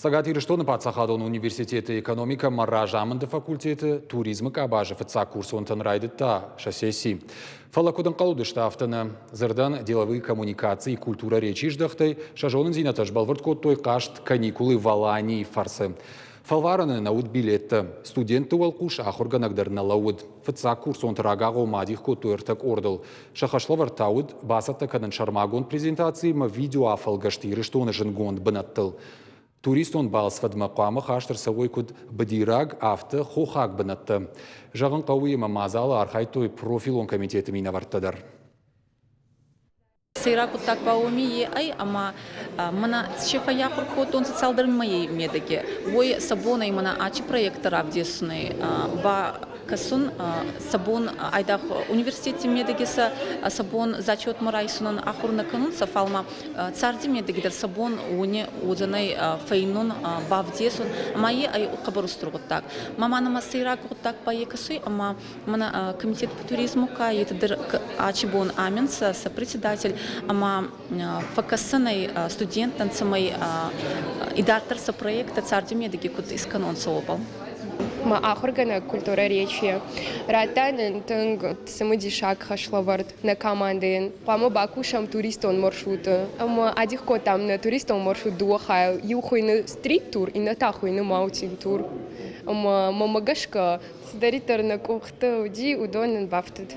Сагат Ириштон Пацахадон университеты экономика Маражаманды факультеты туризма Кабажа фца курс онтан райдыта шассеси. Фалакудын қалуды штафтаны зырдан деловые коммуникации и культура речи ждахтай шажонын зинаташ балвард коттой кашт каникулы в Алании фарсы. Фалвараны науд билетті. Студенты уалқуш ахурганагдыр на лауд. Фца курс онтан рагағу мадих коттой ыртак ордыл. Шахашлавар тауд басатта кадан шармагон презентации ма видео афалгашты Ириштоны жынгонд бынаттыл. Туристон балсфад мақамы хаштыр савой куд бадираг авты хохак бынатты. Жағын қауы мазалы архайтой профилон комитеті минаварттадар. Сейра куттак бауми ай ама мана шефа яхур котон социалдар моей медаги. Ой сабона и мана ачи проектор авдесны ба касун сабон айдах университете медагиса сабон зачет марайсунан ахурна канун сафалма царди медагидер сабон уни узанай фейнун бавдесун мои ай кабарустругуттак. Мама на сейра куттак бае касуй ама мана комитет по туризму ка етдер ачи бон аминс сопредседатель ама факасанай студент танцамай идартерса проекта царди медаги кут исканон сообал. Ма ахоргана культура речи. Ратан тынг самодишак хашлавард на команден. Пама бакушам туристон маршрут. Ама адих котам на туристон маршрут дуахай. Юхуйны стрит тур и на тахуйны маутин тур. Ама мамагашка сдаритар на кухта уди удонен бафтед.